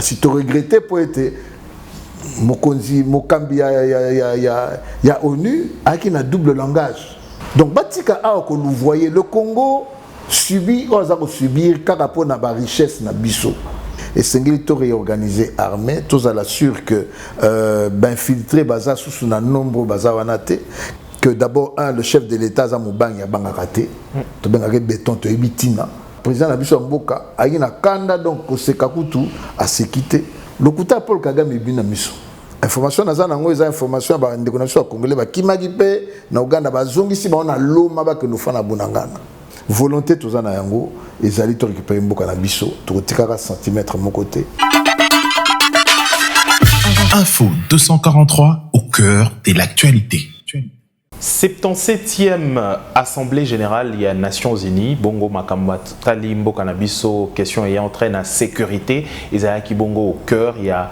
Si tu regrettais pour être Mokambi ya ONU, avec un double langage. Donc, Batika a que vous voyez, le Congo subit, on va subir, car rapport à la richesse na biso. Et c'est une réorganisé armée, tous à l'assure que infiltré baza sous un nombre baza wanate, que d'abord le chef de l'État Zamouban ya bangakate, to bangake béton to ebitina. Président Nabiso Mboka a une kanda donc au Sekakutu à se quitter. Le kuta Paul Kagame bina miso. Information na zanango eza information ba ndekonation congolais ba kimagipe na Uganda ba zongisi ba na loma ba que nous fana bunangana. Volonté tozana yango ezali to récupérer Mboka na biso to tikaka centimètre mon côté. Info 243 au cœur de l'actualité. 77e Assemblée Générale des Nations Unies, Bongo Makamba Tali Mboka Nabiso, question ayant trait à la sécurité, Isayaki Bongo au cœur, il y a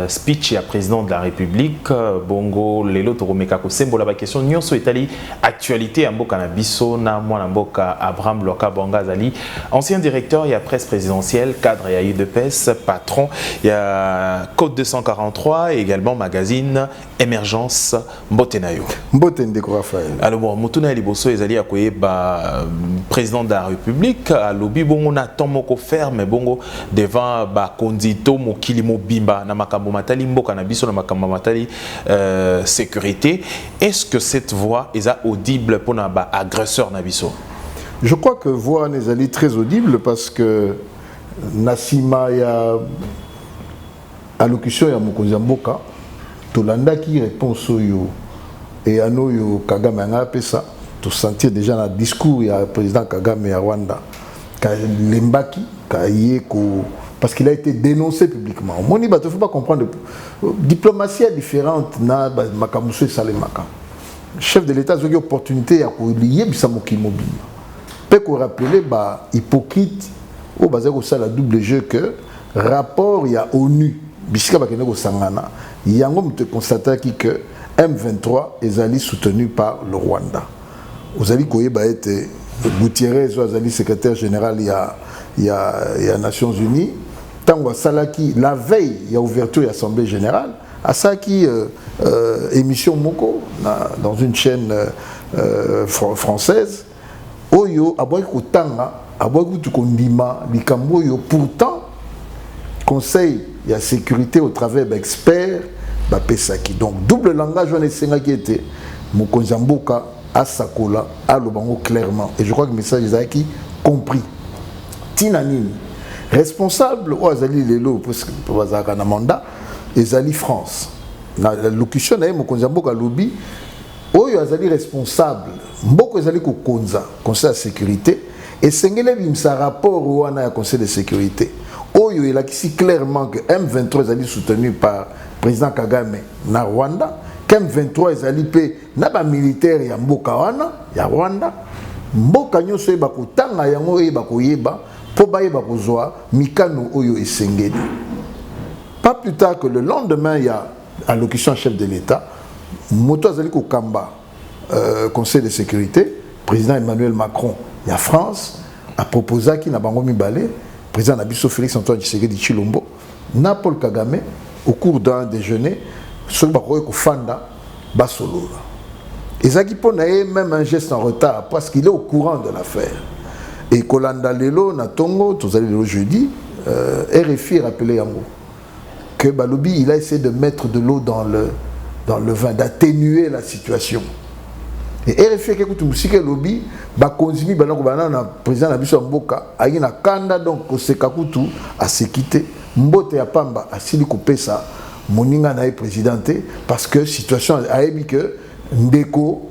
speech, il y a président de la République, Bongo Lelo Toromeka Kosembo, la question, Nyonso Itali, actualité à Mboka Nabiso, na Mwana Mboka Abraham Loka Bangazali, ancien directeur, il y a presse présidentielle, cadre, il y a UDPS, patron, il y a Code 243, et également magazine Émergence Mbotenayo. Alors bon, Moutouna Liboso ezali akoye ba président de la République à lobby bongo na tomoko ferme bongo devant ba kondito mokili mobimba na makambo matali mboka na biso na makambo matali sécurité. Est-ce que cette voix est audible pour na ba agresseur na biso? Je crois que voix n'est très audible parce que Nassima ya allocution ya Mokonzi Mboka tolanda qui répond soyo. Et à nous, Kagame a fait ça, tout sentir déjà dans le discours, il y a le président Kagame à Rwanda, parce qu'il a été dénoncé publiquement. Il ne faut pas comprendre, diplomatie est différente, le chef de l'État a eu l'opportunité de lier Bissamoki Mobile. Peut qu'on rappelle, hypocrite, au bas de la double jeu que rapport il y a ONU, Bisika Bakeneko Sangana, il y a un homme qui constate que M23 est soutenu par le Rwanda. Vous allez être Gutiérrez, secrétaire général il y a Nations Unies. Tant Salaki, la veille, il y a ouverture de l'Assemblée générale. À ça qui émission Moko dans une chaîne française. Oyo aboyko tanga, aboyko tukondima likamboyo. Pourtant, Conseil de la sécurité au travers d'experts. Donc double langage on est qui était Mokonzi Mboka à Sakola à Lobango clairement et je crois que le message est qui compris Tinanini responsable ou Azali Lelo parce que Wazaka na mandat Azali France la locution est Mokonzi Mboka lobby oyo Azali responsable Mboko Azali ko konza conseil de sécurité et sengele bimsa rapport ou na conseil de sécurité oyo il a ici clairement que M23 Azali soutenu par président Kagame na Rwanda, M23 ezalipe na ba militaire ya mboka wana ya Rwanda, mboka nyonso eba kotanga yango eba koyeba po ba eba kozwa mikano oyo esengeli. Pas plus tard que le lendemain il y a allocution chef de l'État, moto azali ko kamba Conseil de sécurité, président Emmanuel Macron ya France a proposé qui na bango mibale, président Nabiso Félix Antoine Tshisekedi Tshilombo na Paul Kagame au cours d'un déjeuner, ce que je fanda basolo. Et ça qui pose même un geste en retard parce qu'il est au courant de l'affaire. Et Kolanda Lelo Natongo, tous allez le jeudi, RFI rappelé Yango que Balobi il a essayé de mettre de l'eau dans le vin, d'atténuer la situation. Et RFI qui écoute musique lobby, ba konzimi banako banana président Nabiso Mboka, ayina kanda donc au Sekakutu à se quitter. Mbote ya pamba asili kopesa moninga na présidenté parce que situation a émis que ndeko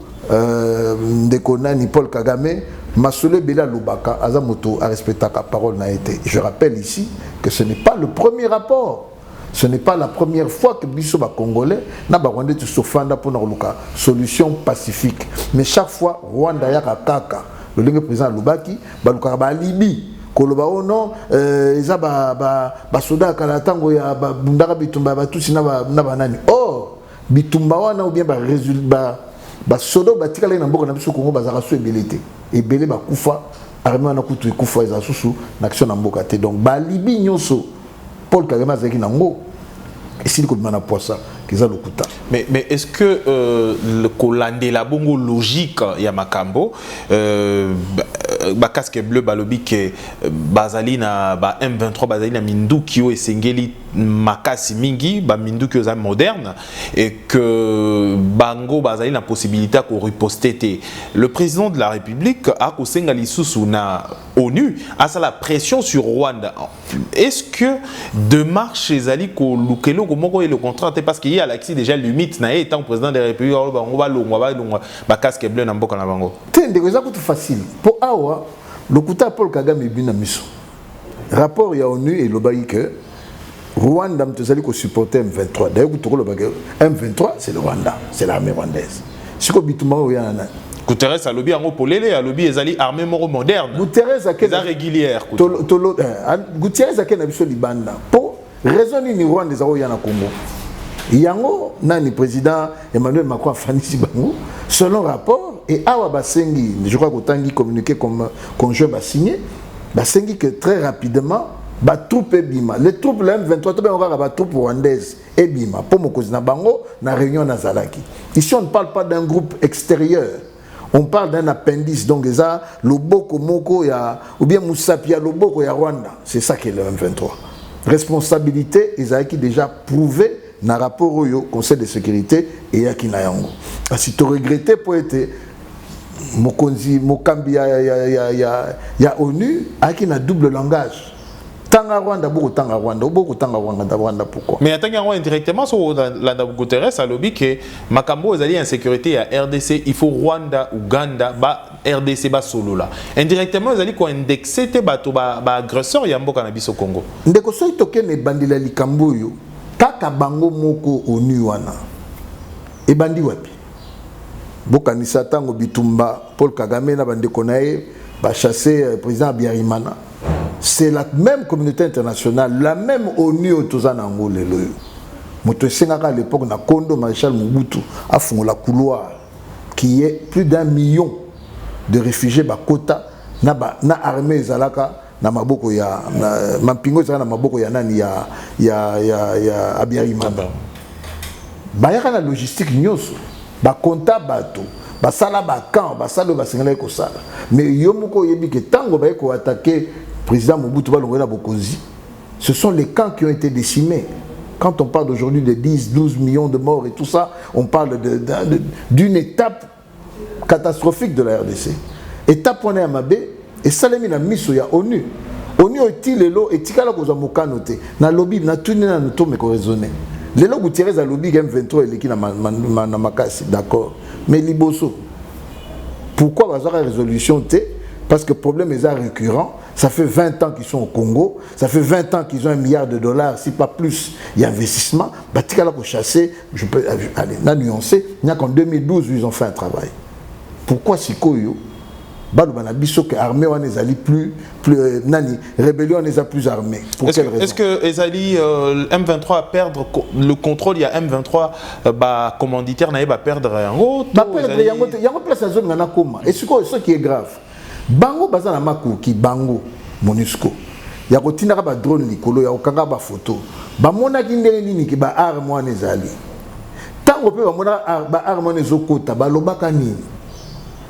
nani Paul Kagame Masole Bela Lubaka azamoto a respecté la parole n'a été. Je rappelle ici que ce n'est pas le premier rapport. Ce n'est pas la première fois que Bissoba Congolais n'a pas rendu tout sofanda pour une solution pacifique. Mais chaque fois Rwanda yaka kaka le président Lubaki baluka ba Libye koloba ono eza ba soda kala tango ya bundaka bitumba batusi na banani or bitumba wana ou bien ba soda batikala na mboka na biso Congo bazaka so ebelete ebele bakufa armée na kutu ekufa eza susu na action na mboka te donc ba Libye nyonso Paul Kagame azaki nango esili ko bimana poisa kiza lokuta. Mais est-ce que le Kolande la bongo logique ya makambo ba casque bleu balobi ke bazali na ba M23 bazali na minduki o esengeli makasi mingi ba minduki oza moderne et que bango bazali na possibilité ko riposter te. Le président de la République a ko senga lisusu na ONU a sa la pression sur Rwanda. Est-ce que démarche ezali ko lukelo ko moko et le contrat parce qu'il y a l'accès déjà limite na étant président de la République on va longwa ba casque bleu na mboka na bango. Tende ko za ko facile pour awa lokuta Paul Kagame bina miso. Rapport ya ONU et lobaki que Rwanda mtozali ko supporter M23. D'ailleurs ko toko lobaki M23 c'est le Rwanda, c'est l'armée rwandaise. Siko bitumba o yana Guterres a lobby en polélé, a lobby ezali armée moro moderne. Guterres a quelle régulière. Guterres a quelle abisso libanda. Pour raisonner ni Rwanda des awo yana Congo. Yango nani président Emmanuel Macron Fanisi Bango selon rapport et awa basengi je crois qu'autangi communiqué comme conjoint ba signé basengi que très rapidement ba troupe bima les troupes la M23 to ben on ba troupe rwandaise et bima pour mokozi na bango na réunion na Zalaki. Ici on ne parle pas d'un groupe extérieur. On parle d'un appendice donc ça loboko moko ya ou bien Moussapia loboko ya Rwanda. C'est ça qui est le M23. Responsabilité Isaaki déjà prouvé na rapport au Conseil de sécurité et yakina yango. Si tu regrettais pour être mokonzi mokambi ya ONU akina double langage. Tanga Rwanda beaucoup tanga Rwanda pourquoi? Mais attends indirectement sur la Guterres a lobby que makambo ezali insécurité à RDC il faut Rwanda Uganda ba RDC ba solo là. Indirectement ezali ko indexer te bato ba agresseur ya mboka na biso Congo. Ndeko so itokene bandila likambo yo kaka bango moko ONU wana ebandi wapi bokanisa tango bitumba Paul Kagame na bandeko nae ba chasser président Biarimana. C'est la même communauté internationale, la même ONU autozana ngole loyo. Moto sengaka à l'époque na Kondo Maréchal Mobutu a fond la couloir qui est plus d'1 million de réfugiés bakota na armée zalaka na maboko ya mampingo zala na maboko ya nani ya Abiyarimana. Bayaka na logistique nyoso ba konta bato ba sala ba camp ba sala ba sengala ko sala mais yomoko yebi ke tango ba ko attaquer président Mobutu Balongwe na Bokozi. Ce sont les camps qui ont été décimés. Quand on parle d'aujourd'hui de 10-12 millions de morts et tout ça, on parle d'une étape catastrophique de la RDC. Étape on est à Mabé et Salemi na miso ya ONU. ONU est lelo et tikala ko za mokano te. Na lobby na tuni na to me ko raisonner. Lelo Gutiérrez a lobby M23 et qui na makasi d'accord. Mais liboso. Pourquoi bazara résolution te? Parce que le problème est récurrent. Ça fait 20 ans qu'ils sont au Congo. Ça fait 20 ans qu'ils ont $1 milliard, si pas plus. Il y a investissement. Batikala pour chasser, je peux aller nuancer. Il n'y a qu'en 2012 ils ont fait un travail. Pourquoi Sikoyo Banabiso que l'armée n'est plus nani rébellion n'est plus armée. Pour quelle raison? Est-ce que Ezali M23 va perdre le contrôle? Il y a M23 commanditaire va perdre en haut. Il y a une place à zone ngana koma. Et ce qui est grave. Bango bazana makuki bango MONUSCO ya kotinaka ba drone likolo ya okanga ba photo ba mona kindele nini ki ba arme wana ezali tango pe ba mona ba arme wana ezokota ba lobaka nini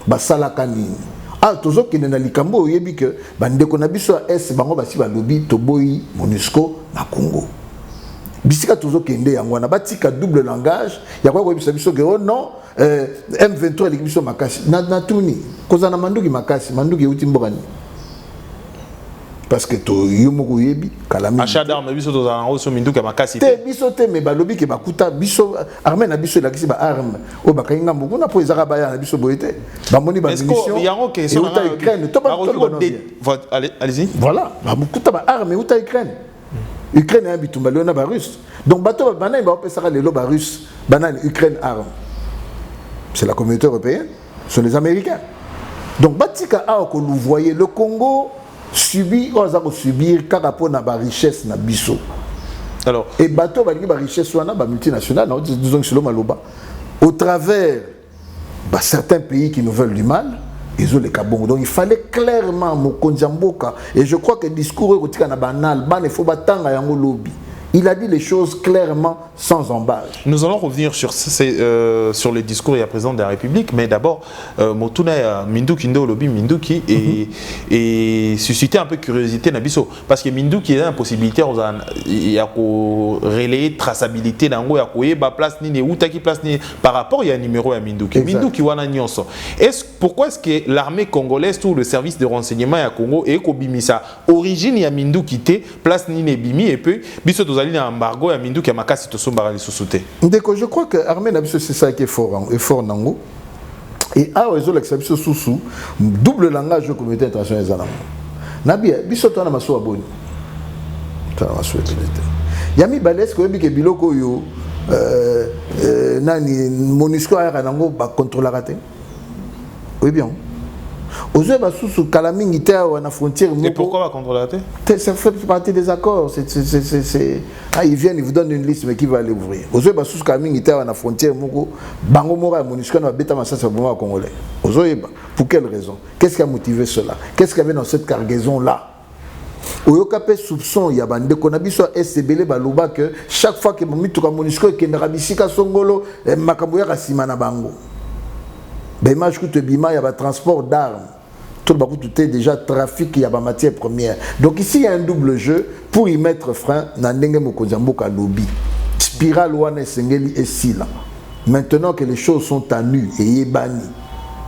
ba salaka nini tozo kende na likambo oyebi ke ba ndeko na biso es bango basi ba lobi toboyi MONUSCO na Congo bisika tozo kende yango na batika double langage ya kwa koyebisa biso ke non M23 l'équipe makasi na tuni kozana manduki makasi manduki uti mbokani parce que to yomoko yebi kalami achat d'armes biso to za so minduka makasi te biso te me balobi ke bakuta biso armée na biso la kisi ba arme o bakainga mbuku na po ezaka ba ya na biso boyete ba moni ba munition yango ke so na Ukraine to ba allez-y voilà ba bukuta ba arme uta Ukraine Ukraine a bitumba leona ba russe donc bato banane ba opesaka lelo ba russe banane Ukraine arme. C'est la communauté européenne, ce sont les Américains. Donc, Batika a vous voyez, le Congo subit, on va subir car rapport à la richesse na biso. Alors, et bateau va dire la richesse soit na multinationale, disons que c'est le maloba. Au travers certains pays qui nous veulent du mal, ils ont les kabongo. Donc il fallait clairement Mokonjamboka, et je crois que le discours est banal, il faut battre yango lobby. Il a dit les choses clairement, sans embâche. Nous allons revenir sur les discours du président de la République, mais d'abord, Motuna Minduki Ndo Lobby Minduki et susciter un peu de curiosité Nabiso. Parce que Minduki a une possibilité de relayer traçabilité dans la place ni place ni par rapport il y a un numéro à Minduki. Minduki wana nyonso. Pourquoi est-ce que l'armée congolaise ou le service de renseignement à Congo est kobimisa origine ya Minduki te place ni nebimi et puis biso tozali na embargo ya Minduki ya makasi to sombara li susute. Ndeko, je crois que l'armée Nabiso c'est ça qui est fort nango. Et à réseau l'exception sous double langage de communauté internationale zanamo. Nabi biso to na maso aboni. Ta maso etete. Yami bales ko yebi ke biloko yo nani MONUSCO a nango ba contrôler raté. Oui bien. Aux ba sous kalamingi te na frontière. Et pourquoi va contrôler raté? Ça fait partie des accords. Ah, ils viennent, ils vous donnent une liste, mais qui va aller ouvrir? Aux ba sous kalamingi te na frontière moko bango mora MONUSCO na beta massa sur le congolais. Pour quelle raison? Qu'est-ce qui a motivé cela? Qu'est-ce qu'il y avait dans cette cargaison là? Oyokape soupçon ya bande konabiso SCBL baloba que chaque fois que mituka MONUSCO kendra bisika songolo makambo ya kasima na bango. Image que tu bima, il y a un transport d'armes. Tout le monde est déjà trafic, il y a une matière première. Donc ici, il y a un double jeu pour y mettre frein. Lobby. Spirale Wane Sengeli et Sila. Maintenant que les choses sont à nu et yébani,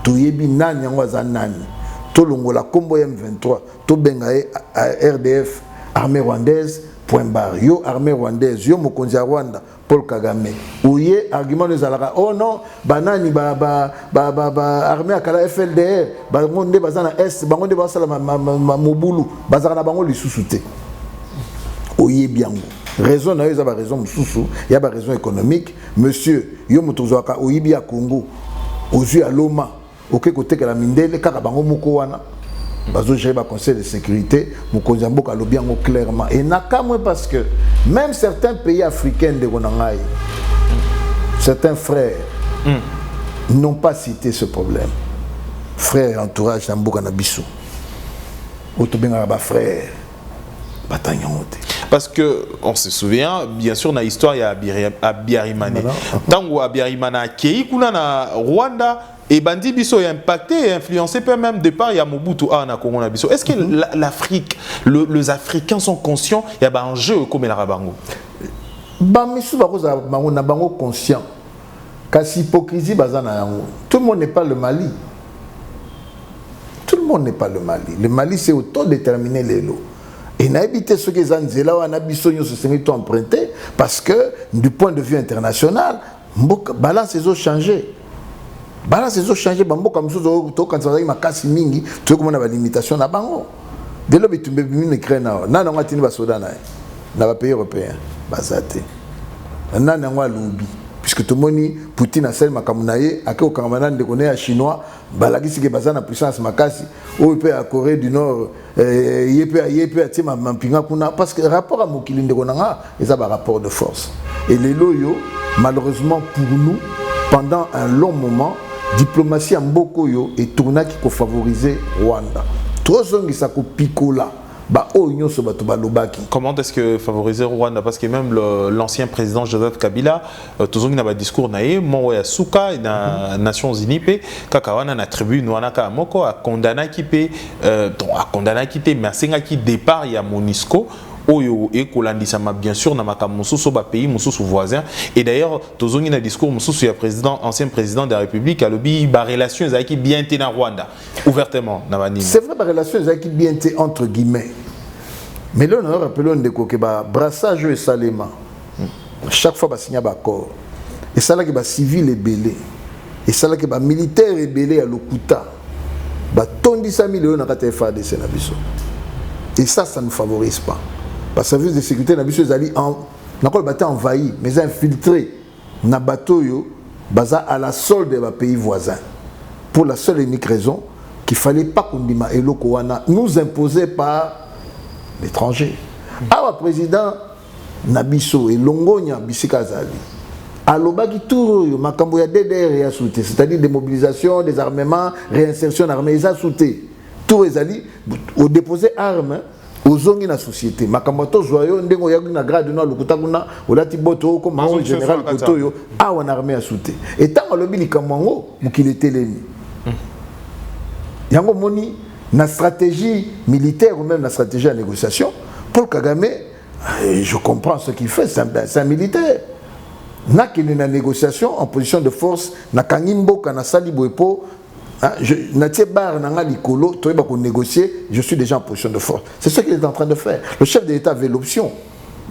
tout yebi nani yangoza nani, tout longola combo M23, tout bengae RDF, armée rwandaise, point barre. Yo armée rwandaise, yo Mokonza Rwanda. Paul Kagame. Ouye, argument de Zalaka. Oh non, banani, armée à la FLDR, bangonde bazana S, bangonde basala mobulu, bazana bango li sous-souté. Ouye bien. Raison, il y a raison sous-sous, il y a raison économique. Monsieur, yo motozwaka ouyibi à Congo, aux yeux à Loma, au côté que la mindele, kaka bango moko wana. J'ai le conseil de sécurité, Mokonjamboka lobby clairement. Et nakamwe parce que même certains pays africains de Gonangaï, certains frères n'ont pas cité ce problème. Frères entourage d'Amboka Nabiso. Otobenga frère. Parce que on se souvient, bien sûr, dans l'histoire il y a Abiyarimane. Tango Abiyarimane qui kuna na Rwanda. Et Bandi Bisso est impacté et influencé peut même départ il y a Mobutu à Congo na Bisso. Est-ce que l'Afrique, les Africains sont conscients il y a un jeu comme la Rabango? Bamisu bakoza bango na bango conscient. Kasi hypocrisie bazana yango. Tout le monde n'est pas le Mali. Tout le monde n'est pas le Mali. Le Mali c'est autodéterminé les lots. Et n'a évité ce que Zanzela ou Anabiso se sont empruntés parce que du point de vue international, balance les eaux changé. Balance les eaux changé, bambo comme ça, quand ça va ma casse mingi, tu vois comment on a la limitation na bango. Dès lors tu me mets créer na on a tenu basoda na ba pays européen, bazate. Na ngwa lobby puisque tout le monde Poutine a sel makamunaye ake au Cameroun de connaît à chinois, balagisi ke bazana puissance makasi, ou peut à Corée du Nord, yepé à tima mampinga kuna parce que rapport à mokili de konanga, ils ont un rapport de force. Et les loyaux malheureusement pour nous pendant un long moment diplomatie en Bokoyo et tourna qui ko favoriser Rwanda. Trop zongi sa ko picola. Comment est-ce que favoriser Rwanda? Parce que même l'ancien président Joseph Kabila, tout le monde a un discours naïf, mon ya Souka, na Nations Unies, kakawana na tribu Nouanaka Moko a condamné qui paie, a condamné qui te, mais c'est qui départ il y a MONUSCO. Oyo et Kolandisa bien sûr na makamususu ba pays mususu voisin et d'ailleurs tozongi na discours mususu ya président ancien président de la République a lobby ba relations qui bien été na Rwanda ouvertement na banini. C'est vrai ba relations qui bien été entre guillemets. Mais là on rappelons de ko ke ba brassage et salema. Chaque fois ba signer ba accord. Et ça là que ba civil est belé. Et ça là que ba militaire est belé à Lokuta. Ba tondisa millions na kata FARDC na biso. Et ça ne favorise pas. Le service de sécurité n'a pas envahi, mais infiltré dans bateau à la solde des pays voisins. Pour la seule et unique raison qu'il ne fallait pas qu'on nous imposer par l'étranger. Alors, le président Nabiso et Longonia Bissikazali, alobaki tout makambo ya DDR ya sauté, c'est-à-dire des mobilisations, des armements, réinsertion en armée, ça sauté. Tout ezali au déposer armes aux ongi na société. Makambo to joyeux ndengo ya na grade na lokuta kuna olati boto ko maon général kotoyo a en armée ya sauté. Et tant alobi likamango mukile telemi. Yango moni na stratégie militaire ou même la stratégie de négociation, Paul Kagame, je comprends ce qu'il fait, c'est un militaire. N'a qu'il une négociation en position de force, na kangimbo kana sali boepo, na tie bar na likolo, to ba ko négocier, je suis déjà en position de force. C'est ce qu'il est en train de faire. Le chef de l'État avait l'option.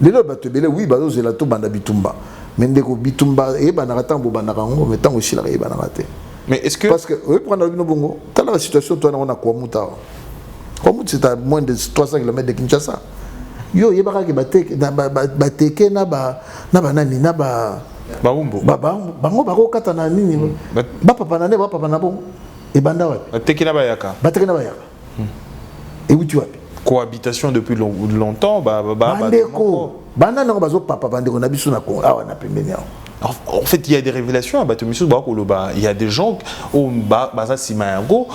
Les lois batebele oui bazo zelato banda bitumba. Mendeko bitumba e banarata bo banarango metant aussi la e banarate. Mais est-ce que... Parce que, oui, pour le bongo, dans la situation, toi, on a Kouamouta. Kouamouta, c'est à moins de 300 km de Kinshasa. Yo, il y a des bateke, nani, Baumbo. Bango, baro, katana, nini. Papa nane, papa nabo. Et bandawa. Bateke na bayaka. Bateke na bayaka. Et où tu vas? Cohabitation depuis longtemps, bandeko. Bandana, on va papa, bandeko, nabisu na kon. Ah, on a pembeni. En fait, il y a des révélations à Batomisu Bakoloba. Il y a des gens au Baza Simayango.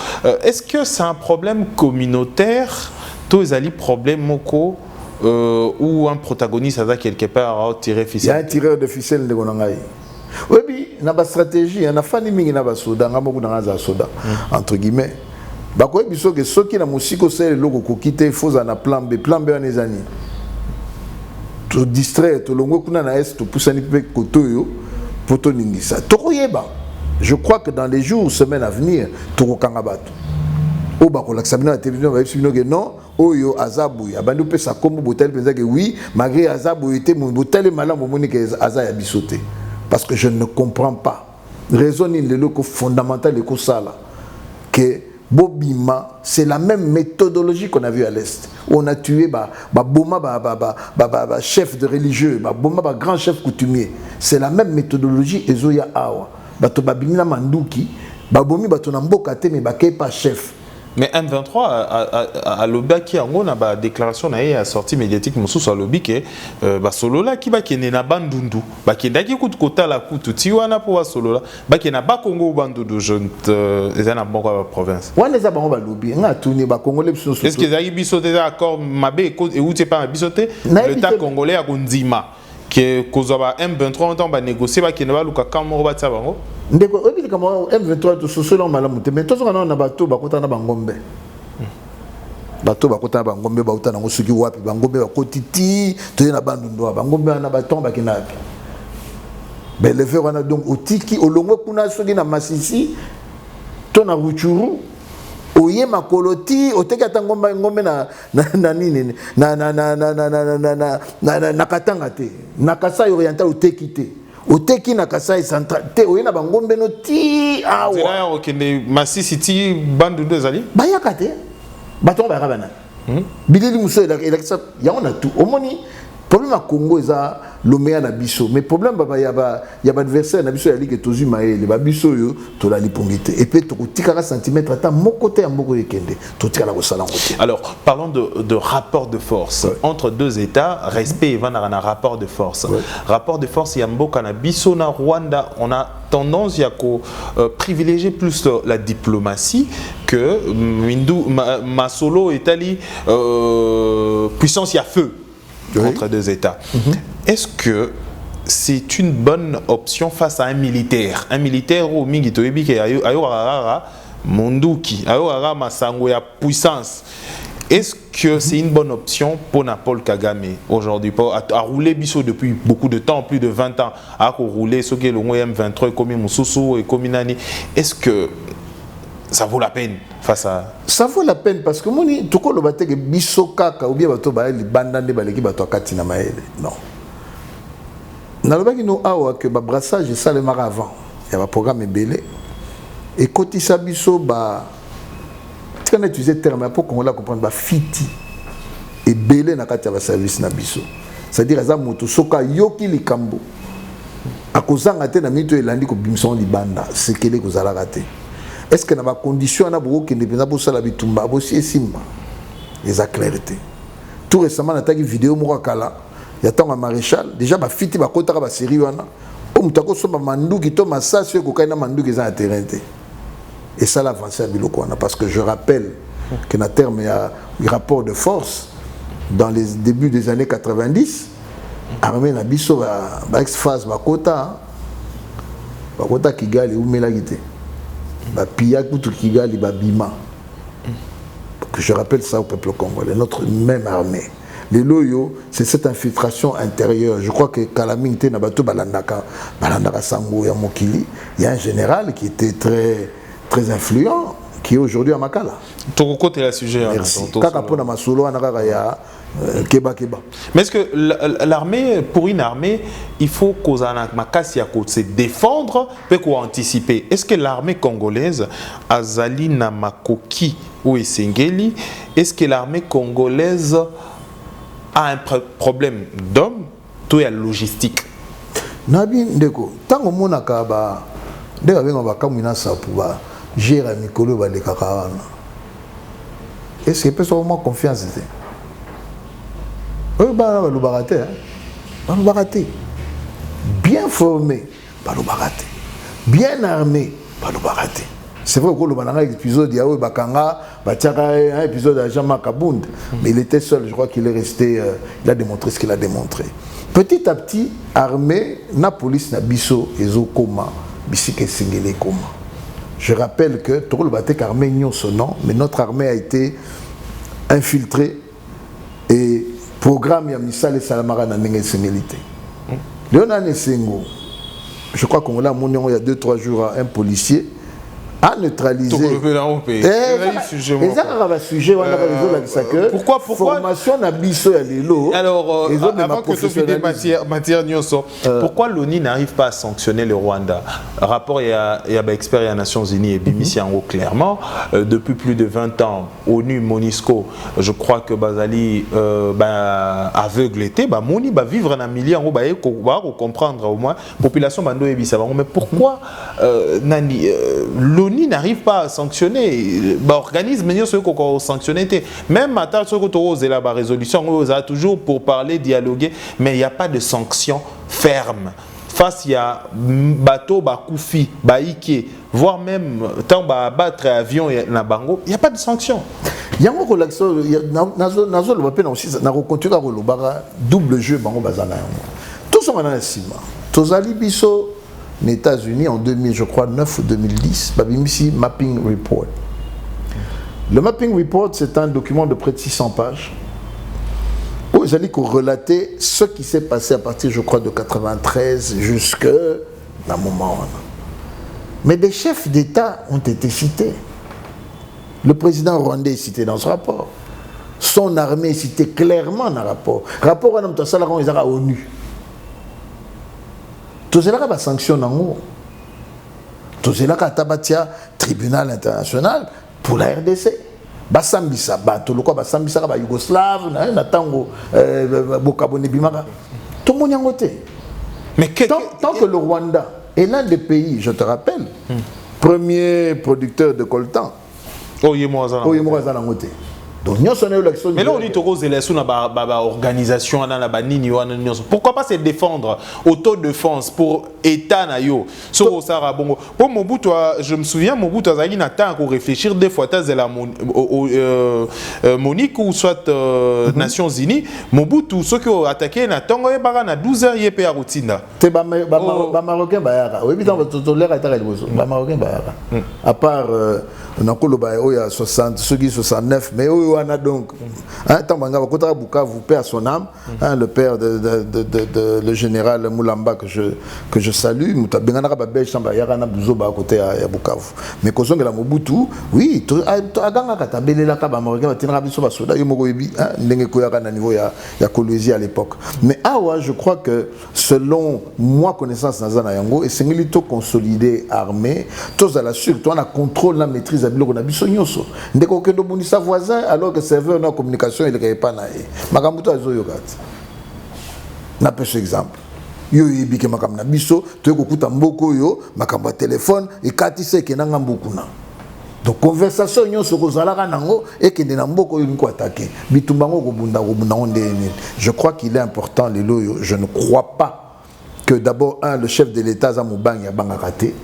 Est-ce que c'est un problème communautaire, Tozali problème moko ou un protagoniste a quelque part à tirer ficelle? Il y a un tireur de ficelle de Gonangaï. Oui, il y a une stratégie, il y a une famille qui a soda, entre guillemets. Bakoye biso que ceux qui na musiko c'est le logo ko quitter faut en plan B en ezani. To distraire to longo kuna na est to poussani pe kotoyo poto ningisa. Tokoyeba. Je crois que dans les jours, semaines à venir, toko kangabatu. O ba ko l'axamina la télévision va expliquer que non, oyo azabu abandu pe sa kombo botel penza que oui, malgré azabu était mon botel malam moni que azaya bisoté. Parce que je ne comprends pas. Raisonner le loco fondamental de Kosala que Bobima, c'est la même méthodologie qu'on a vu à l'Est. On a tué Boma, chef de religieux, Boma, grand chef coutumier. C'est la même méthodologie et Zoya Awa. Babimina Mandouki, Babomi Batonamboka Te, mais pas chef. Mais M23 a lobby qui a une déclaration a sorti médiatique Moussous a lobby que solo là qui va qui n'est pas bandundu ba qui n'a qui coûte kota la coûte tiwana pour solo là ba qui n'a pas Congo bandundu je les en a bon la province. Ouais les abons ba lobby on a tourné ba Congo les sous. Est-ce que les bisoté accord mabé et où c'est pas bisoté l'État congolais a Gondima que kozaba M23 on va négocier ba qui ne va luka kamoro ba tsabango. Ndeko obi kama M23 to sosolo malamu te mais tozo na bato bakota na bangombe bato bakota na bangombe bauta na ngosuki wapi bangombe bakotiti to na bandundu bangombe na batomba kinapi belever wana donc otiki olongo kuna soki na Masisi to na Ruchuru oye makoloti oteka tangomba ngombe na nini na Katanga te na Kasai oriental oteki te oteki na Kasai central te oyena bangombe no ti awa zela okende Masisi ti bandu dezali bayaka te baton ba rabana bilili muso eleksa ya on a tout omoni problème à Congo eza lomea na biso mais problème ya adversaire na biso ya ligue tozu maele ba biso yo to la lipongite et puis to kotika centimètre ata moko te ya moko ekende to tika la kosala ngote. Alors parlons de rapport de force entre deux États, respect et un rapport de force. Rapport de force ya mboka na biso na Rwanda, on a tendance à privilégier plus la diplomatie que Masolo Italie puissance ya feu entre deux États. Est-ce que c'est une bonne option face à un militaire au Mingito Ebike Ayorara Monduki Ayorara Masango ya puissance? Est-ce que c'est une bonne option pour Paul Kagame aujourd'hui à rouler Bisso depuis beaucoup de temps, plus de 20 ans, à rouler ce qui est le M23 comme Moussoussou et comme Nani? Est-ce que ça vaut la peine face à... Ça vaut la peine parce que moni tout le bate que biso kaka ou bien bato ba li bandande baleki bato katina maele non. Na lobaki no awa que ba brassage ça le mar avant. Il y a un programme belé et kotisa biso ba tu connais utiliser terme pour qu'on la comprendre ba fiti et belé na kati ya service na biso. C'est-à-dire za moto soka yoki likambo. Akozanga te na mito elandi ko bimson li banda c'est que les kozala raté. Est-ce que dans ma condition on a beaucoup qui ne peut pas la bitumba aussi simba les clarté. Tout récemment on a une vidéo morakala il y a tant un maréchal déjà ma fiti ba kota ba série wana o mutako somba manduki to masasi ko kaina manduki za terrain. Et ça l'avancée à biloko parce que je rappelle que na terme il y a un rapport de force dans les débuts des années 90 armée na biso ba ex-phase bakota Kigali ou Melagite ba pilla kutu Kigali ba bima. Que je rappelle ça au peuple congolais, notre même armée. Les loyaux, c'est cette infiltration intérieure. Je crois que Kalamingte Nabato Balandaka Sango Yamokili, il y a un général qui était très influent, qui est aujourd'hui à Makala. Ton côté le sujet. Merci. Kakapona Masolo Anagaya Keba. Mais est-ce que l'armée, pour une armée, il faut qu'on se défendre, peut qu'on anticiper. Est-ce que l'armée congolaise, Azali Namakoki ou Esengeli, est-ce que l'armée congolaise a un problème d'hommes, tout est logistique? Nabi Ndeko, tant que mon akaba, dès que on va kamina sa pouvoir gérer Mikolo va les cacahuètes. Est-ce que peut avoir confiance? Le baraté, le baraté. Bien formé, pas le baraté. Bien armé, pas le baraté. C'est vrai que le épisode il y a un épisode de Jean Makabund, mais il était seul, je crois qu'il est resté, il a démontré ce qu'il a démontré. Petit à petit, armée, la police na biso ezo koma, bisike singele koma. Je rappelle que tout le batek armée n'y a son nom, mais notre armée a été infiltrée et programme ya misale salamara na ndenge singélité. Léonane Sengo, je crois qu'on l'a monné il y a 2-3 jours un policier a neutralisé. Pourquoi formation na biso ya lelo. Alors, avant que tu finisses matière nyonso, pourquoi l'ONU n'arrive pas à sanctionner le Rwanda? Rapport il y a expert des Nations Unies et Bimisi en haut clairement depuis plus de 20 ans ONU Monisco, je crois que Bazali aveugle était Moni va vivre dans milieu en haut comprendre au moins population bando et bisaba. Mais pourquoi l'ONU n'arrive pas à sanctionner l'organisme sanctionner même à ce que la résolution toujours pour parler dialoguer mais il n'y a pas de sanction ferme face à bateau bakoufi baïké voire même tant battre avion na bango il n'y a pas de sanction. Il y a une relaxation nazo le peine aussi na continuer à double jeu bango bazana tout ça maintenant ciment tozali biso les États-Unis en 2000, je crois, 9 ou 2010, Babimisi Mapping Report. Le Mapping Report, c'est un document de près de 600 pages où ils allaient relater ce qui s'est passé à partir, je crois, de 93 jusqu'à un moment. Mais des chefs d'État ont été cités. Le président rwandais est cité dans ce rapport. Son armée est citée clairement dans le rapport. Le rapport est à l'ONU. Tout cela va sanctionner tout cela tabatia tribunal international pour la RDC. Basambisa bato loko basambisa ba Yougoslave na tango bokabone bimaka. Tout le monde yangote. Mais tant que le Rwanda est l'un des pays, je te rappelle, premier producteur de coltan. Oyemwazana ngote. Donc, mais là, on dit que l'organisation, pourquoi pas se défendre autodéfense pour État nayo pour Mobutu, je me souviens, Mobutu a eu un temps pour réfléchir des fois à la Monique ou soit Nations Unies. Mobutu, ceux qui ont attaqué na tango e bara na 12 heures yepé à Rutinda. Te ba marocain bayara. Oui, bitan to l'air ataka liboso. Ba marocain bayara. À part nakolo ba o ya 60 ceux qui 69 mais o wana donc tant banga ba kota Bukavu père son âme le père de le général Moulamba que je salue mutabengana ba belge samba yaka na buzo ba côté ya Bukavu mais kozongela Mobutu oui to aganga katabelela ka ba marocain ba tinra biso ba soda yo moko yebi ndenge ko yaka na niveau ya Kolwezi à l'époque mais awa je crois que selon moi connaissance nazana yango et singilito consolider armée tous à la sûr toi on a contrôle la maîtrise à biloko na biso nyonso ndeko kendo bonisa voisin alors que serveur na communication il n'est pas na makambuto azoyokat na pêche exemple yo yibike makam na biso to kokuta mboko yo makambo téléphone et katise kenanga mbokuna donc conversation nyonso kozalaka nango et kende na mboko yo nko attaquer bitumbango kobunda ndeni je crois qu'il est important les loyo je ne crois pas que d'abord, le chef de l'État, Zamouban, a raté.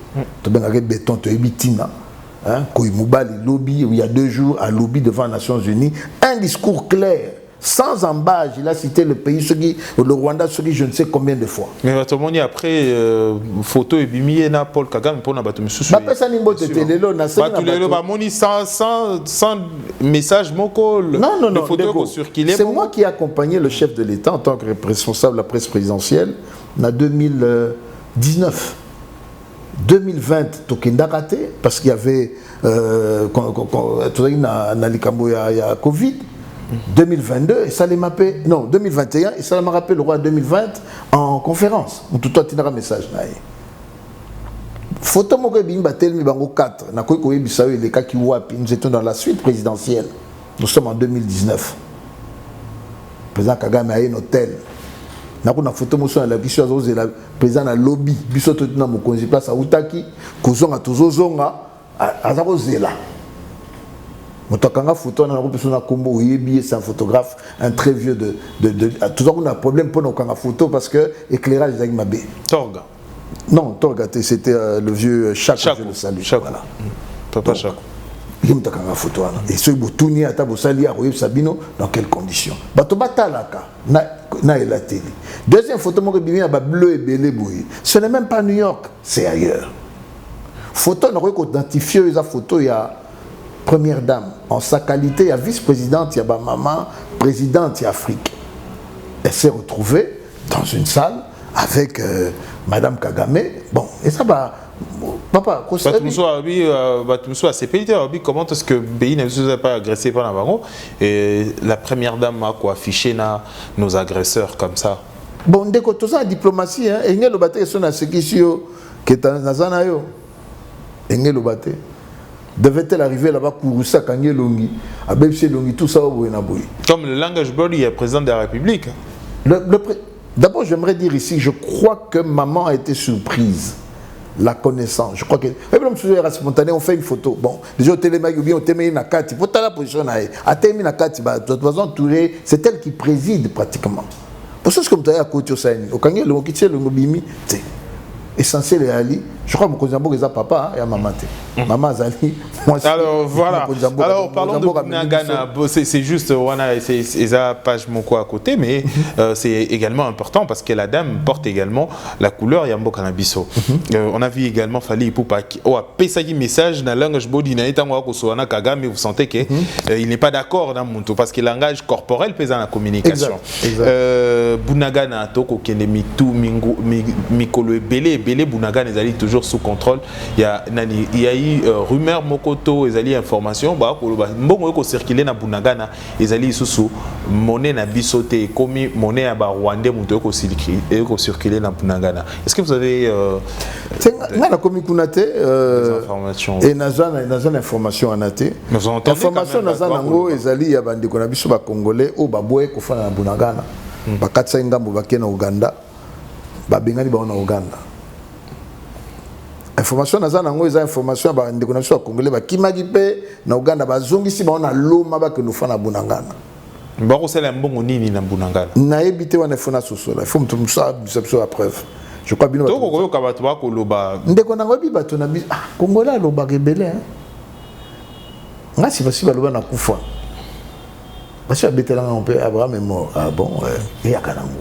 Tu as béton, tu as bitina. Koïmoubali lobby, il y a 2 jours, à lobby devant les Nations Unies. Un discours clair, sans embâche. Il a cité le pays, le Rwanda, je ne sais combien de fois. Mais tout le monde après, photo et bimi, Paul Kagame, pour n'a pas de souci. Bah, ça n'est pas de télélo, n'a pas sans message, mon call. Non, c'est moi qui ai accompagné le chef de l'État en tant que responsable de la presse présidentielle en 2019. 2020, Tokenda raté parce qu'il y avait Covid. 2022, et ça les mappé. Non, 2021, et ça m'a rappelé le roi 2020 en conférence. Tout le temps, un message. Photo moko bimba telmi bango 4. Na koy koy bisayo les cas qui wapi. Nous étions dans la suite présidentielle. Nous sommes en 2019. Président Kagame a un hôtel. Na ko na photo moso na biso azoze la président na lobby. Biso to na mokonzi place a utaki kozonga tozozonga azako zela. Motakanga photo na ko pesona kombo oyebi c'est un photographe un très vieux de toujours on a problème pour nos kanga photo parce que éclairage ezaki mabe. Torga. Non, Torga c'était le vieux Chaco, je le salue. Chaco. Voilà. Papa Chaco. Il me takanga photo là. Et ce boutuni ata bosali a royeb Sabino dans quelles conditions? Bato batalaka na la télé. Deuxième photo mo bibi ba bleu et belé boui. Ce n'est même pas New York, c'est ailleurs. Photo na ko identifier esa photo ya première dame en sa qualité ya vice-présidente ya ba maman présidente ya Afrique. Elle s'est retrouvée dans une salle avec Madame Kagame. Bon, et ça va. Papa, comment est-ce que Béi ne vous a pas agressé par la baron et la première dame a quoi affiché nos agresseurs comme ça? Bon, dès que tout ça, la diplomatie, et il y a le bâté qui est ce qui est dans Zanayo. Il y a le bâté. Devait-elle arriver là-bas pour ça quand il y a Longi, à Bébé Longi, tout ça au Boinaboui. Comme le langage body est président de la République. D'abord, j'aimerais dire ici, je crois que maman a été surprise. La connaissance, je crois que. Même si c'est spontané, on fait une photo. Bon, déjà au télémag, ou bien au télémag, na carte, il faut la position. À télémag, na carte, de toute façon, Touré, c'est elle qui préside pratiquement. Pour ça, c'est comme tu as à côté au Saini. Au Kanye, le Mokitse, le Mobimi, c'est essentiel et Ali. Je crois que mon cousin est papa et maman. Maman Zali. Alors voilà. Alors parlons de Bunagana. C'est juste, c'est la page mon quoi à côté, mais c'est également important parce que la dame porte également la couleur Yambo Kanabiso. On a vu également Fali Poupa qui a payé message dans la langue body na etango ko soana Kagame, vous sentez que il n'est pas d'accord dans mon parce que le langage corporel pèse dans la communication. Bunagana toko kende mitu mikolo belé Bunagana ezali toujours sous contrôle. Il y a eu rumeur mokoto ezali information ba mbongo ko circuler na Bunagana ezali susu monnaie na bisoté comme monnaie ya ba Rwandais muto ko circuler na Bunagana. Est-ce que vous avez na komi kunate informations et nazana information anate information nazana ngo ezali ya bandeko na biso ba congolais o ba boye ko fana na Bunagana ba katsa ngambo ba kena Uganda ba bengani ba na Uganda. Information nazana ngo eza information ba ndeko na biso ba congolais ba kimaki pe na Uganda ba zongisi ba na loma ba ke no fana Bunagana. Ba ko sala mbongo nini na Bunagana. Na ebité wana fona sosola. Il faut me ça la preuve. Je crois bien. Toko ko bato ba ko loba. Ndeko na ngobi bato na bi congolais loba rebelle hein. Ngasi basi ba loba na kufa. Basi abetela on peut Abraham est mort. Ah bon et ya kanango.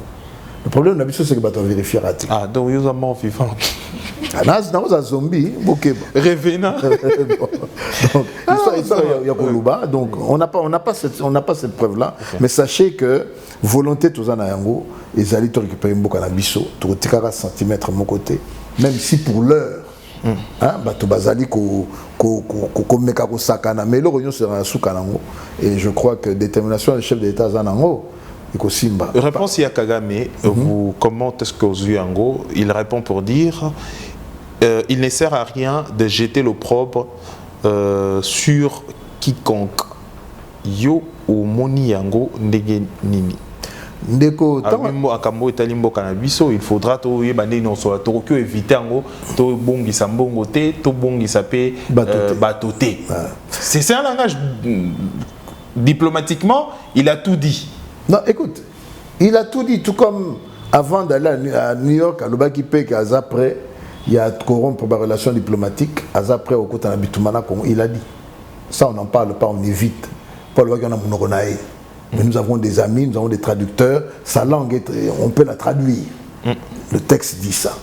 Le problème c'est que bato vérifier raté. Ah donc ils sont morts vivants. Ah non, c'est un zombie, revenant. Donc, on n'a pas cette preuve-là. Okay. Mais sachez que volonté tous en ayango, ils allaient te récupérer un peu biso, tu retires 40 cm de mon côté, même si pour l'heure, tu bazali ko meka ko sakana, mais le réunion sera sous kanango. Et je crois que détermination du chef de l'État zanango. Réponse à Kagame, vous, comment est-ce que vous avez en gros? Il répond pour dire il ne sert à rien de jeter l'opprobre sur quiconque. Yo ou moni yango ndege nini. Ndeko tambo akambo etalimbo kanabiso il faudra to yebane non so to ko éviter yango to bongisa mbongo te to bongisa pe batoté. C'est un langage diplomatiquement, il a tout dit. Non, écoute, il a tout dit, tout comme avant d'aller à New York, à Lobaki Pek, à Zapré, il y a corrompre pour la relation diplomatique. À Zapré, au côté de Bitumana, il a dit. Ça, on n'en parle pas, on évite. Pas le mais nous avons des amis, nous avons des traducteurs. Sa langue, on peut la traduire. Le texte dit ça.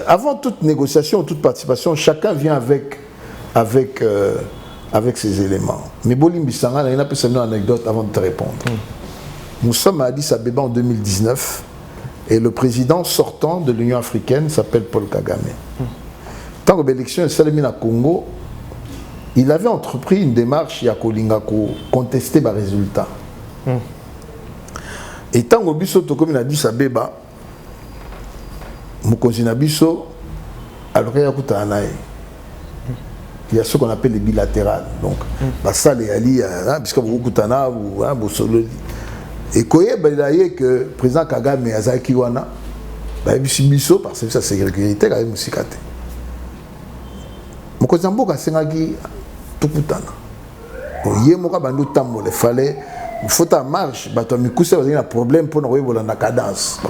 Avant toute négociation, toute participation, chacun vient avec ses éléments. Mais Bolim Bissanga, il y a une anecdote avant de te répondre. Nous sommes à Addis Abeba en 2019 et le président sortant de l'Union africaine s'appelle Paul Kagame. Tant que l'élection est salamine à Congo, il avait entrepris une démarche à Kolingako contester les résultats. Et tant que Bisso Tokomi Addis Abeba, Moukonzi Nabiso, alors il y a ce qu'on appelle les bilatérales. Donc, ça, les alliés, puisque vous Koutana ou Bossolo. Et quand il y a que le président Kagame et Azaki Wana, Bisso, parce que sa sécurité, il y a une sikate. Moukonzi Mboka Sengaki, tout Koutana. Il y a un fallait. Il faut que marche, il y a un problème pour nous la cadence.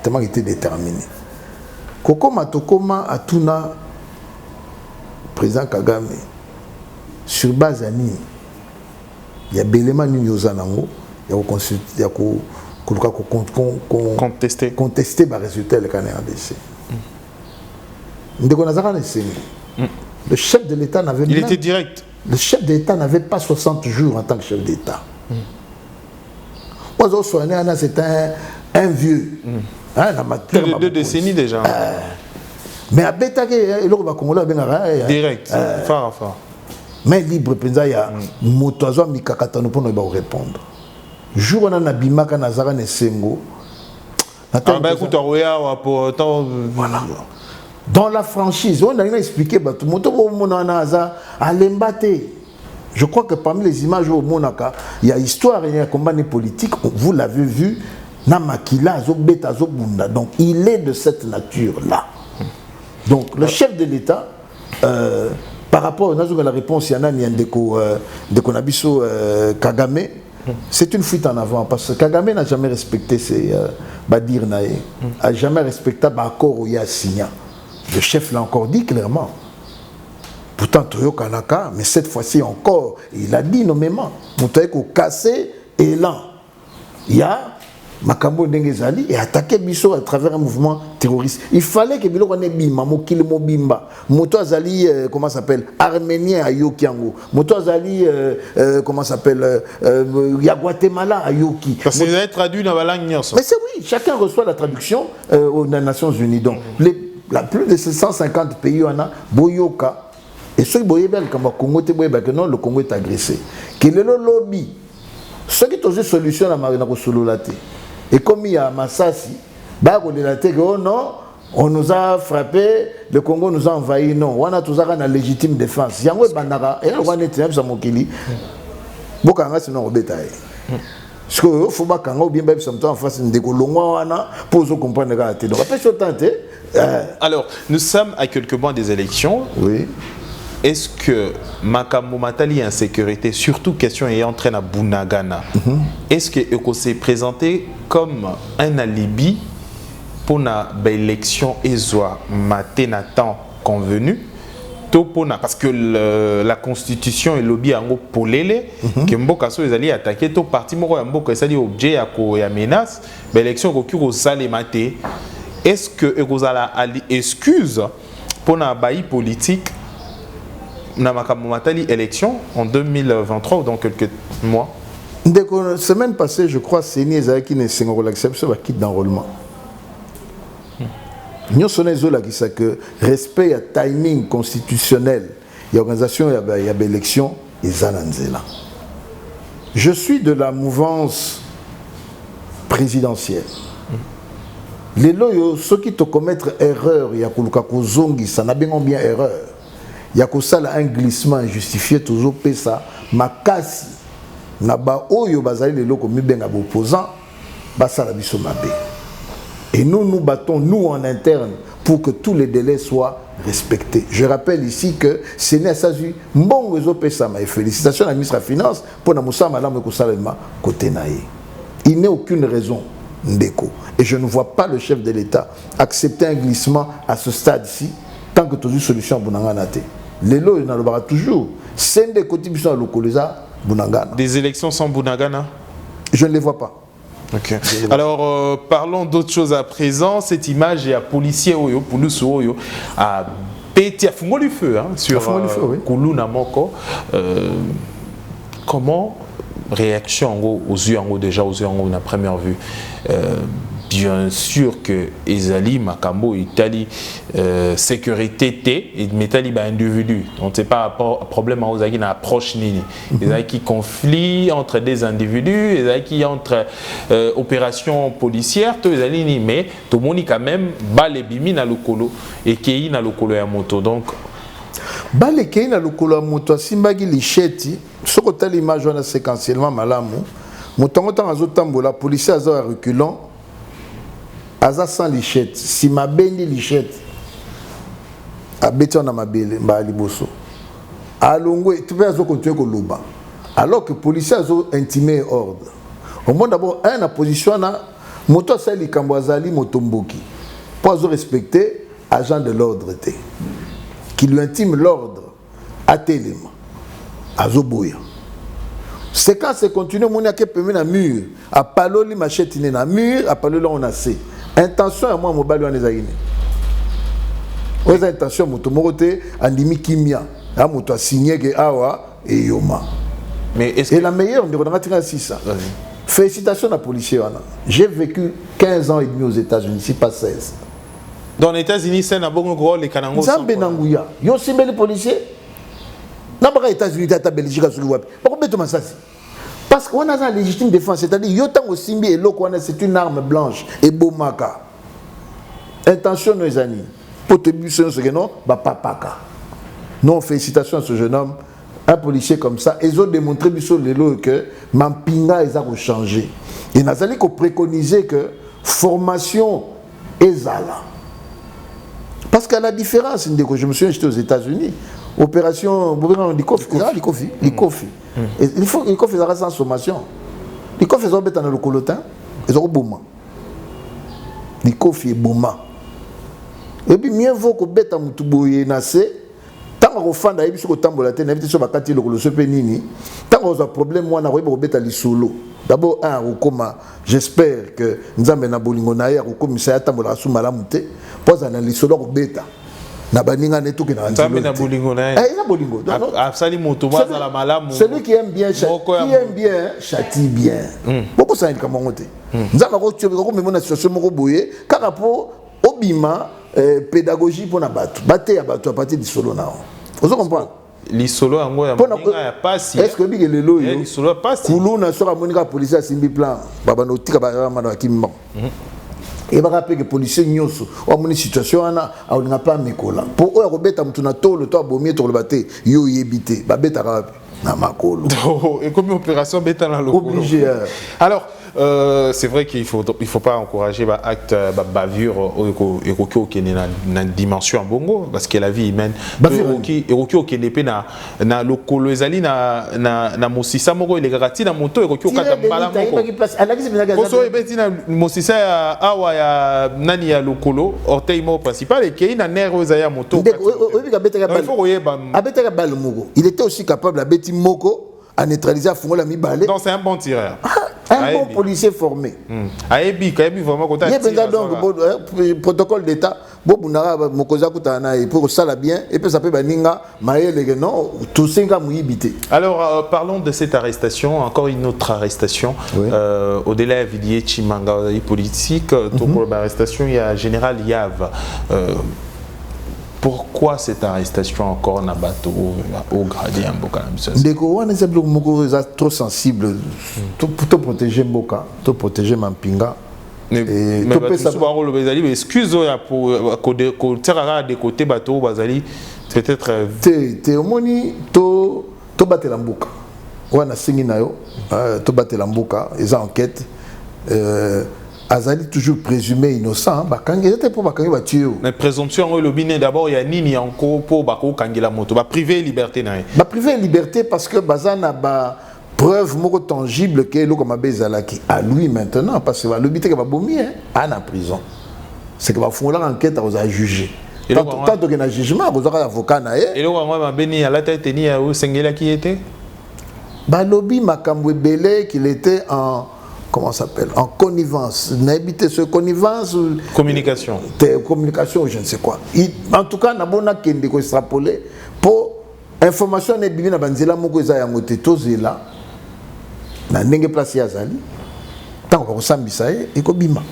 Tellement qu'il était déterminé. Kokoma Tokoma Atuna, président Kagame, sur base à Nini, il y a Belema Nini Yozanango, il y a contester les résultats de l'RDC. Le chef de l'État n'avait Il était direct. Le chef d'État n'avait pas 60 jours en tant que chef d'État. C'était un vieux. Plus de 2 décennies déjà. Mais à Betake, il y a direct, phare à phare. Mais libre, il y a Motoazo Mikakatano pour nous répondre. Jour où on a Bimaka Nazara Nesengo. Voilà. Dans la franchise, on a expliqué que je crois que parmi les images au Monaka, il y a histoire, il y a un combat politique, vous l'avez vu, Namakila, Zobeta, Zobunda. Donc il est de cette nature-là. Donc le chef de l'État, par rapport à la réponse, il y en a de Konabiso Kagame, c'est une fuite en avant parce que Kagame n'a jamais respecté ses Badir Naé, n'a jamais respecté l'accord où il y a signé. Le chef l'a encore dit clairement. Pourtant, Toyo Kanaka, mais cette fois-ci encore, il a dit nommément, Moutaïko cassé et là, il y a Makambo Ndengezali et attaqué Bisso à travers un mouvement terroriste. Il fallait que Bilo Wane Bima, Mokile Mobimba, Moto Azali, comment s'appelle, arménien à Yokiango, Moto Azali, comment s'appelle, il y a Guatemala à Yoki. Parce que vous avez traduit dans la langue. Mais c'est oui, chacun reçoit la traduction aux Nations Unies. Donc, la plus de 150 pays, on a Boyoka. Et ceux qui que non, le Congo est agressé. Quel est le lobby? Ceux qui ont une solution à Marina Sololate. Et comme il y a Massassi, oh non, on nous a frappé, le Congo nous a envahi. Non, on a tous une légitime défense. Il y a un bandara, et on est un peu Mokili. Bokanga, sinon on bétaille. Parce qu'il faut pas qu'on bien en face de Kolongwana pour comprendre la donc après ce temps. Alors, nous sommes à quelques mois des élections. Oui. Est-ce que Makambo Matali insécurité, surtout question ayant entraîné à Bunagana, est-ce que s'est présenté comme un alibi pour l'élection ESOA matin temps convenu? Parce que la constitution et le lobby en polele que mboka so ezali attaquer to parti moko ya mboka ezali objet ya menace l'élection ko au sale maté. Est-ce que ekozala excuse pour na baï politique na makambo matali élection en 2023 ou dans quelques mois? La semaine passée, je crois, c'est Niezaki qui ne s'est pas l'acceptation va quitter d'enrôlement. Nous sommes que respect à timing constitutionnel, il y a organisation, il y a élection, et Zananzela. Je suis de la mouvance présidentielle. Les loyaux, ceux qui te commettent erreur, il y a Zongi, ça n'a bien erreur. Il y a un glissement injustifié, toujours ça. Ma casse, naba oyo bazali les locaux mibenga opposants, basala biso mabe. Et nous battons, nous en interne, pour que tous les délais soient respectés. Je rappelle ici que c'est Nessazu Mbongo Zopesama et félicitations à la ministre de la Finance pour la Moussa Madame Kosalema côté naïe. Il n'est aucune raison, Ndeko. Et je ne vois pas le chef de l'État accepter un glissement à ce stade-ci tant que tu as une solution à Bounangana. Les lois, il y en aura toujours. C'est des contributions à l'Okoleza, Bounangana. Des élections sans Bounangana? Je ne les vois pas. Okay. Alors, parlons d'autre chose à présent. Cette image, il y a policier Oyo, Poulousse Oyo, à Péti, à Fungo du Feu, hein, sur Koulou Namoko. Comment réaction aux yeux déjà aux yeux en première vue? Bien sûr que Ezali Makambo Italie sécurité T et Metali ba individu. On ne sait pas problème à Ozaki na approche nini. Ezaki conflit entre des individus, Ezaki entre opérations policières, tout Ezali ni mais tout le monde quand même bale bimi na lokolo et kei na lokolo ya moto donc bale kei na lokolo ya moto simbagi licheti soko tali image na séquentiellement malamu motongo tanga zotambola policier azo reculant aza sans lichette, si ma bendi lichette, a béton na mabele, mba liboso. Alongwe, tu peux continuer au loba. Alors que les policiers ont intimé ordre. Au moins d'abord, un a position na moto sali kambwazali motomboki. Pour respecter agent de l'ordre qui lui intime l'ordre à téléma. Azoboya. C'est quand c'est continué, mon yake peme na mur, a paloli machette na mur, a paloli on a sé. Intention à moi, mon bali on les a guiné. Aux intentions, mon tomorote, andimi kimia, a mon toi signé que awa et yoma. Mais et la meilleure, on a tiré assis ça. Félicitations à la policier. J'ai vécu 15 ans et demi aux États-Unis, si pas 16. Dans les États-Unis, c'est un bon gros les Kanangos. Zambé Nangouya, yo si les policiers. N'a pas les États-Unis, t'as Belgique à ce que pourquoi tu m'as ça? Parce qu'on a une légitime défense, c'est-à-dire yotango simbi et l'eau c'est une arme blanche et bomaka. Intention nos amis. Pour te buter ce que non, bah papaka. Non, félicitations à ce jeune homme, un policier comme ça. Ils ont démontré que Mampinga ils ont changé. Et nous avons préconisé que formation est là. Parce qu'à la différence, je me souviens, j'étais aux États-Unis. Opération Likofi. Il faut Likofi faire sans sommation. Likofi ils ont bêta dans le colotin, ils ont bouma. Likofi est bouma. Et puis mieux vaut que bêta mutuboye nasse. Tant qu'on fait d'ailleurs sur le tambour la tête, n'importe sur ma carte le colosse penini. Tant qu'on a un problème moi na robe bêta li solo. D'abord un rokoma, j'espère que nous avons un bolingo na ya rokomi ça tambour la sous malamute. Pose un li solo bêta. Celui qui aime bien châtie bien. Beaucoup ça comme on dit. Nous avons une situation car rapport au bima pédagogie pour na batu. Baté à batu à partir du solo na. Vous comprenez? Les solo en gros pas si. Est-ce que big le lo yo? Les solo pas si. Koulou na sera monika police simbi plan. Baba no tika ba ma kimba. Et va rappeler que les policiers nyoso ou une situation on n'a pas mécola pour eux robeta mutuna tolo to abomier to le baté yo yebité ba beta rap na makolo et comme opération beta na lokolo obligé. Alors c'est vrai qu'il faut pas encourager acte bavure et na dimension en bongo parce que la vie humaine et qui n'épée na lokolo ezali na mosisa moko il grati na moto et qui kata mbala moko so ebeti na mosisa awa ya nani ya lokolo orteil mo principal et qui na nerf ezali ya moto il était aussi capable à beti moko à neutraliser à Fongola Mibale. Donc c'est un bon tireur. Un bon policier formé. Aébi, vraiment content. Il y a donc protocole d'État. Bobunara Mokoza Koutana et pour ça la bien et puis ça peut baninga maël non tout singa muibité. Alors parlons de cette arrestation, encore une autre arrestation. Oui. Au-delà Villiers Chimanga politique, pour l'arrestation il y a général Yav. Pourquoi cette arrestation encore na bateau au gradé en Boka? Ndeko wana c'est trop sensible pour te protéger Boka, te protéger Mampinga. Mais souvent le bazali excuse pour terra de côté bateau bazali peut-être te omoni to battre la Boka. Wana singi nayo to battre la Boka, ils enquête Azali toujours présumé innocent, bakangi était pour bakangi ba tuer. Mais présomption le biné d'abord il y a nini encore pour bako kangi la moto, ba privé liberté na. Ba privé liberté parce que bazana ba preuve moko tangible que le comme bezalaki à lui maintenant parce que le bité que va bomber en prison c'est que va fondre l'enquête aux a jugé tant que na jugement aux avocat na et le roi ma beni à la tête tenir au sengela qui était ba lobby makambo belé qu'il était en comment ça s'appelle en connivence n'habiter ce connivence communication je ne sais quoi en tout cas na bona kende ko extrapoler pour information ne bibi na banzela moko eza yango te tozela na ndenge place ya zali tant qu'on sambisa et kobima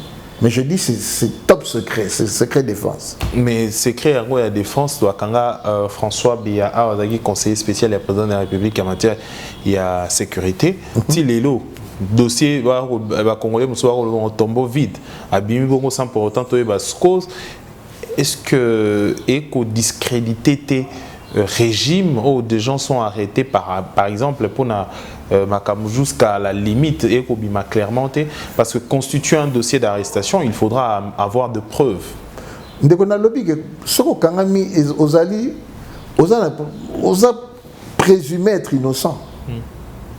mais je dis c'est top secret c'est secret défense mais secret yango ya défense doit kanga François Biya azaki conseiller spécial du président de la République en matière ya sécurité ti lelo dossier va congolais muso va tombeau vide abimi bongo sans pour autant to ba cause est-ce que éco discrédité régime où des gens sont arrêtés par exemple pour jusqu'à la limite et clairement parce que constituer un dossier d'arrestation il faudra avoir de preuves. Ndeko na lobby que soko kangami ozali oza présumé être innocent.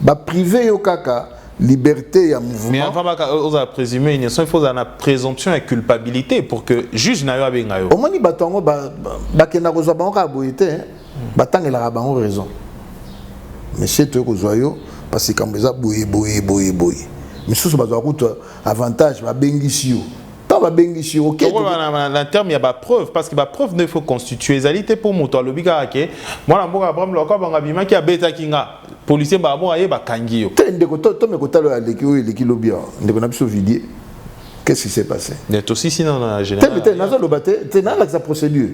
Ba privé yo kaka liberté ya mouvement. Mais avant oza présumé innocent il faut une présomption et culpabilité pour que juge na yo abenga yo. Omoni batongo ba kena kozwa bango ka boyete batangela bango raison. Monsieur to kozwayo parce que comme ça boye mais sous bazwa route avantage ba bengisi yo tant ba bengisi yo OK en terme il y a pas preuve parce que ba preuve ne faut constituer égalité pour moto lobika ke moi la mboka bram lokwa banga bima ki abeta kinga policier ba mo aye ba kangi yo tende ko to me ko talo ya leki o leki lobia ndeko na biso vidéo qu'est-ce qui s'est passé net aussi sinon en général tende nazo lobate tende na la procédure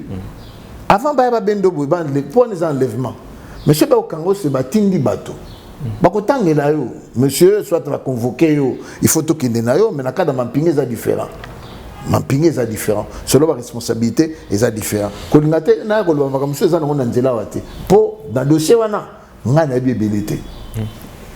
avant ba bendo boy ba pour les enlèvements monsieur ba okango se batindi bato bakotangela yo monsieur soit va convoquer yo il faut to kinde na yo mais na cas de mampinga ça différent selon la responsabilité est différent kolingate na ko loba monsieur za na nzela wate po dans dossier wana ngana bibelité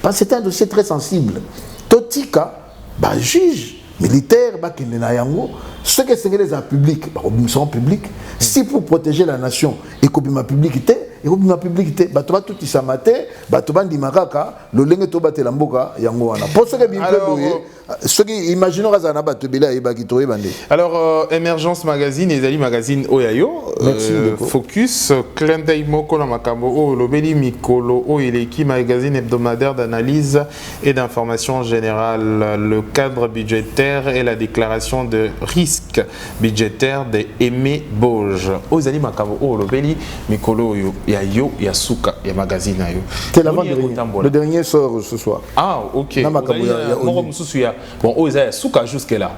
parce que c'est un dossier très sensible totika ba juge militaire ba kinde na yango ce que c'est les publics ba sont publics si pour protéger la nation et kobima publicité et kobima publicité ba to ba tout isamate ba to bandi makaka lo lenge to batela mboka yango wana pour ce que bimpe boye ce qui imaginons razana ba to bela e ba ki to e bande. Alors Émergence Magazine et Zali Magazine Oyayo focus Klendai Moko na makambo o lobeli mikolo o eleki magazine hebdomadaire d'analyse et d'information générale le cadre budgétaire et la déclaration de risque budgétaire de Aimé Bauge o Zali makambo o lobeli mikolo Yayo Yasuka ya magazine ayo. Le dernier sort ce soir. Ah OK. Bon, oh, Yasuka jusque-là.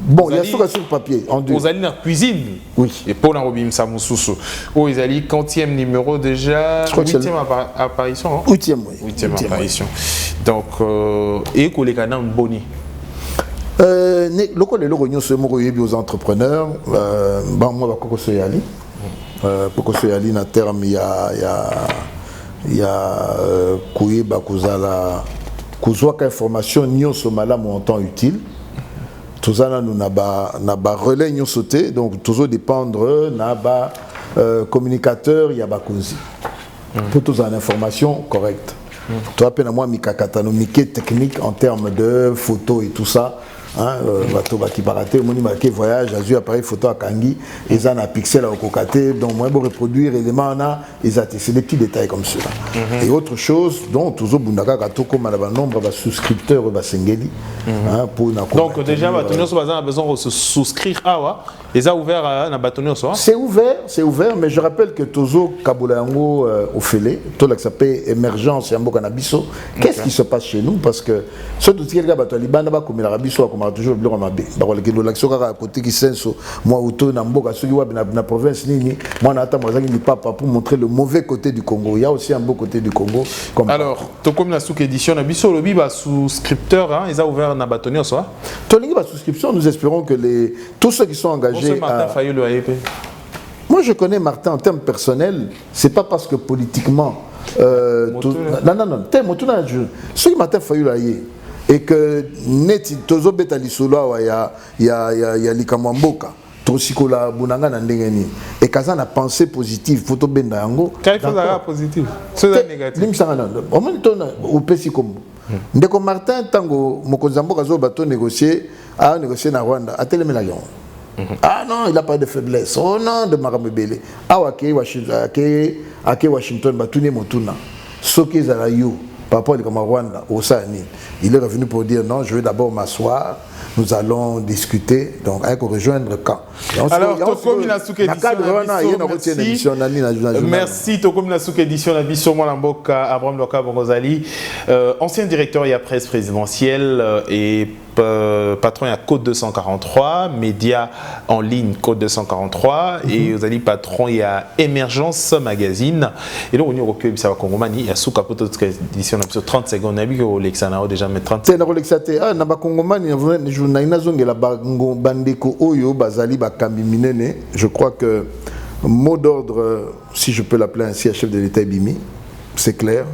Bon, il y a sur papier. Vous allez dans la cuisine. Oui. Et pour la Robim Samoussoussou. Oh, ils allaient 40e numéro déjà. 8e apparition. 8e, oui. 8e apparition. Donc, et qu'on les canons boni. Le coup de l'Europe, c'est aux entrepreneurs. Moi, je vais aller na terme il y a Kouye Bakuzala Kuzwaka information nyonso malamu en temps utile. Tout ça nous n'a pas relais nyonso te donc toujours dépendre n'a pas communicateur il y a bakozi. Pour tous en information correcte. Toi peine moi mikakatanomique technique en termes de photos et tout ça. Bato qui baraté moni marqué voyage azui appareil photo à Kangi et ça na pixel au cocaté donc moi pour reproduire éléments na c'est des petits détails comme cela et autre chose donc toujours bundaka kato comme la nombre de souscripteurs ba sengeli pour na donc déjà batonio so bazana besoin de se souscrire awa ils a ouvert na batonio so c'est ouvert mais je rappelle que toujours Kabolango au félé tout là qui s'appelle émergence ya mboka na biso qu'est-ce qui se passe chez nous parce que ce dossier quelqu'un bato libanda ba comme la biso toujours le mabé d'accord le l'action à côté qui senso moi auto na mboka soki wa na province nini moi na ata mwazaki ni papa pour montrer le mauvais côté du Congo il y a aussi un beau côté du Congo comme alors to comme la sous édition na biso lobi ba souscripteur hein ils a ouvert na batonnier soit to lingi ba souscription nous espérons que tous ceux qui sont engagés moi je connais Martin en termes personnels c'est pas parce que politiquement non ceux qui Martin Fayulu et que neti tozo beta lisolo ya likamwamboka tosikola bunanga na ndenge nini et kaza na pensée positive photo benda yango quelle chose à positive c'est négatif limsanga na au moins tona opesi comme ndeko Martin tango mokonzambo kazo bato négocier na Rwanda atelemela yon. Ah non, il n'a pas de faiblesse. Oh non, de Maramebele. Ah, ok, Washington, Batune Motuna. Soki Zalayu, papa de Rwanda, au Sani. Il est revenu pour dire non, je vais d'abord m'asseoir. Nous allons discuter. Donc, avec rejoindre le camp. Alors, Tokomi Nasuke édition. Merci, Tokomi Nasuke édition Nabiso Molamboka, Abraham Loka Bongozali, ancien directeur et presse présidentielle et patron à Code 243, média en ligne Code 243 et vous allez patron il y a Émergence Magazine et là on y recueille ça va Congomani il y a sous capot édition 30 secondes nabi que Alexandre déjà met 30 c'est na Alexate ah na ba Congomani na inazongela bango bandeko oyo bazali bakambi minene je crois que mot d'ordre si je peux l'appeler ainsi à chef de l'État Bimi c'est clair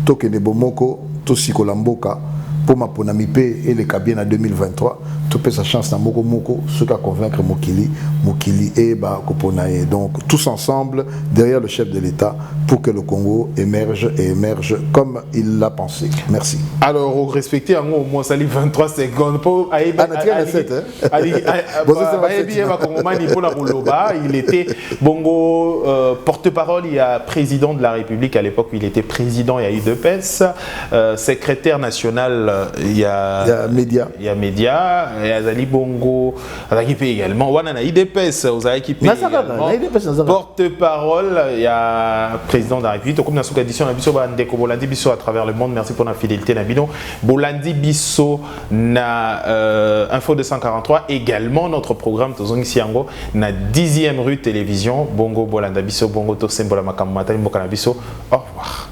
tokene bomoko to sikolamboka pour ma ponamipe et les cabines en 2023 tout peut sa chance dans moko ce qu'a convaincre Mokili et ba Koponaye donc tous ensemble derrière le chef de l'État pour que le Congo émerge comme il l'a pensé. Merci. Alors au respecter en au moins 23 secondes pour il était bongo porte-parole il y a président de la République à l'époque où il était président il y a UDPS secrétaire national il y a média et Azali Bongo Azali également Wanana IDPS Azali porte-parole il y a président de la République comme dans cette édition na biso bandeko bolandi biso à travers le monde merci pour la fidélité na bino bolandi biso na info 243 également notre programme tozongi siango na 10e rue télévision bongo bolanda biso bongo to sembola makamata mboka na biso au revoir.